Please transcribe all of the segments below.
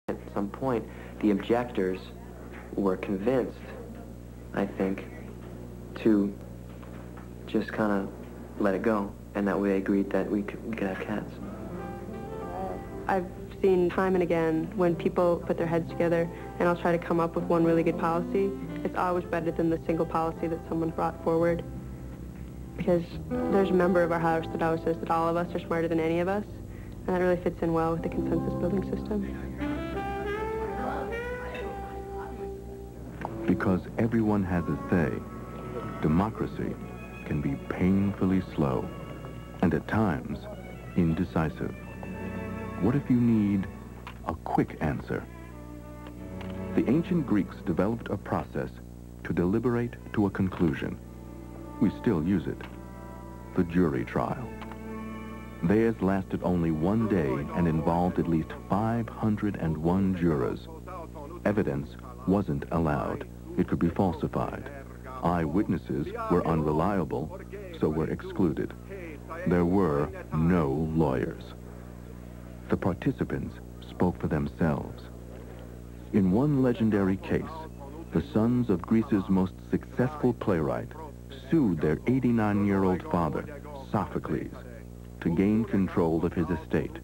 At some point, the objectors were convinced, I think, to just kind of let it go, and that way they agreed that we could have cats. I've seen time and again when people put their heads together and I'll try to come up with one really good policy, it's always better than the single policy that someone brought forward. Because there's a member of our house that always says that all of us are smarter than any of us, and that really fits in well with the consensus building system. Because everyone has a say, democracy can be painfully slow and at times indecisive. What if you need a quick answer? The ancient Greeks developed a process to deliberate to a conclusion. We still use it. The jury trial. Theirs lasted only one day and involved at least 501 jurors. Evidence wasn't allowed. It could be falsified. Eyewitnesses were unreliable, so were excluded. There were no lawyers. The participants spoke for themselves. In one legendary case, the sons of Greece's most successful playwright sued their 89-year-old father, Sophocles, to gain control of his estate,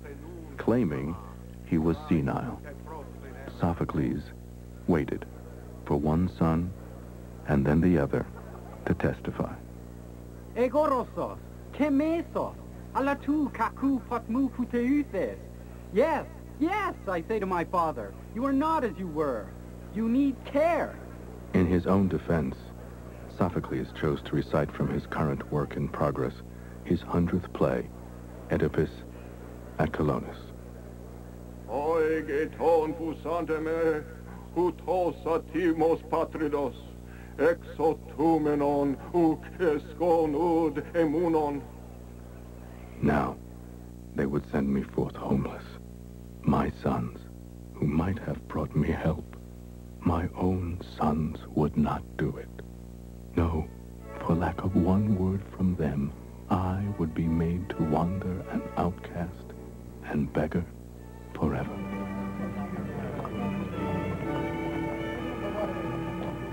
claiming he was senile. Sophocles waited for one son and then the other to testify. Egorosos, kemesos, alatu kaku fatmu futeuthes. Yes, yes, I say to my father, you are not as you were. You need care. In his own defense, Sophocles chose to recite from his current work in progress, his 100th play, Oedipus at Colonus. Oegeton pusanteme, hutos atimos patridos, exotumenon uk esconud emunon. Now, they would send me forth homeless. My sons, who might have brought me help, my own sons would not do it. No, for lack of one word from them, I would be made to wander an outcast and beggar forever.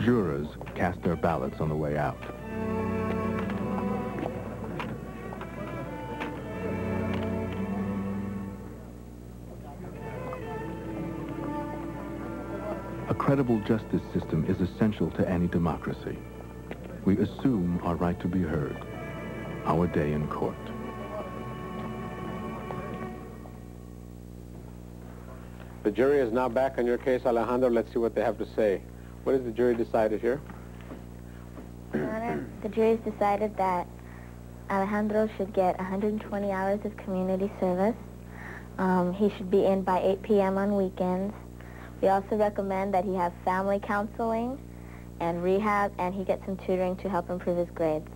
Jurors cast their ballots on the way out. A credible justice system is essential to any democracy. We assume our right to be heard, our day in court. The jury is now back on your case, Alejandro. Let's see what they have to say. What has the jury decided here? Your Honor, the jury's decided that Alejandro should get 120 hours of community service. He should be in by 8 p.m. on weekends. We also recommend that he have family counseling and rehab, and he get some tutoring to help improve his grades.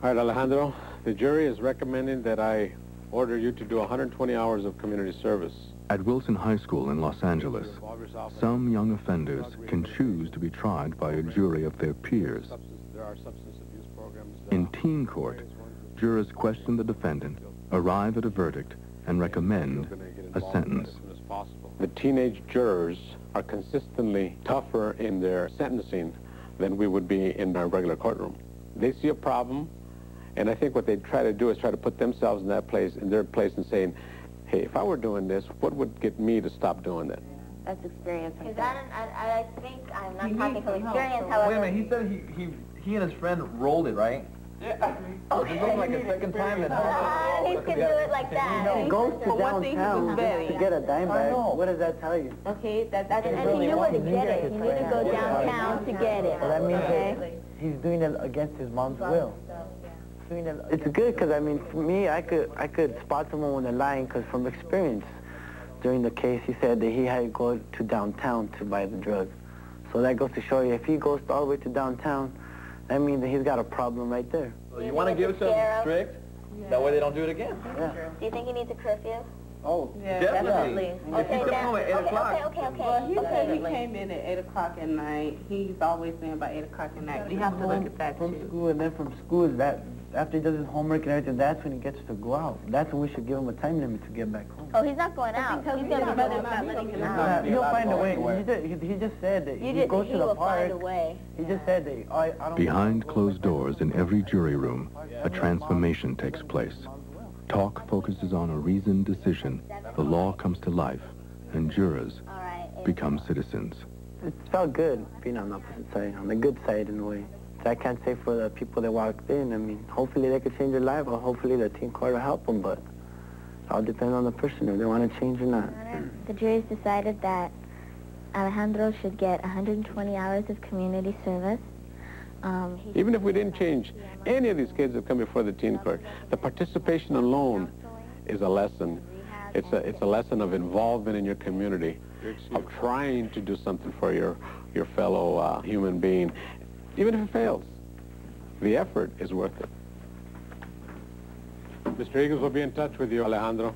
All right, Alejandro, the jury is recommending that I order you to do 120 hours of community service. At Wilson High School in Los Angeles, some young offenders can choose to be tried by a jury of their peers. In teen court, jurors question the defendant, arrive at a verdict, and recommend a sentence. The teenage jurors are consistently tougher in their sentencing than we would be in our regular courtroom. They see a problem, and I think what they try to do is try to put themselves in that place, in their place, and saying, hey, if I were doing this, what would get me to stop doing that? That's experience. Because I think, I'm not talking from experience, however... Wait a minute, he said he and his friend rolled it, right? Yeah. Okay. It looked like a second time that... He can do it like that. He goes to downtown to get a dime bag. What does that tell you? Okay, and he knew where to get it. He knew to go downtown to get it. Well, that means he's doing it against his mom's will. It's good because, I mean, for me, I could spot someone when they're lying because from experience, during the case, he said that he had to go to downtown to buy the drug. So that goes to show you, if he goes all the way to downtown, that means that he's got a problem right there. So you want to give it to them strict? Yeah. That way they don't do it again. Yeah. Do you think he needs a curfew? Oh, Yeah, definitely. definitely. If you come home at 8 o'clock. Well, he said he came in at 8 o'clock at night. He's always been by 8 o'clock at night. We have to look at that, from too. school, and then from school, that after he does his homework and everything, that's when he gets to go out. That's when we should give him a time limit to get back home. Oh, he's not going out. He's going to be not letting him out. He'll find a way. He just said that he goes to the park. Find a way. He just said that I don't... Behind closed doors in every jury room, a transformation takes place. Talk focuses on a reasoned decision. The law comes to life, and jurors become citizens. It felt good being on the opposite side, on the good side in a way. I can't say for the people that walked in. I mean, hopefully they could change their life, or hopefully the teen court will help them, but it all depends on the person if they want to change or not. The jury's decided that Alejandro should get 120 hours of community service. Even if we didn't change any of these kids that come before the teen court, the participation alone is a lesson. It's a lesson of involvement in your community, of trying to do something for your fellow human being. Even if it fails, the effort is worth it. Mr. Eagles will be in touch with you, Alejandro.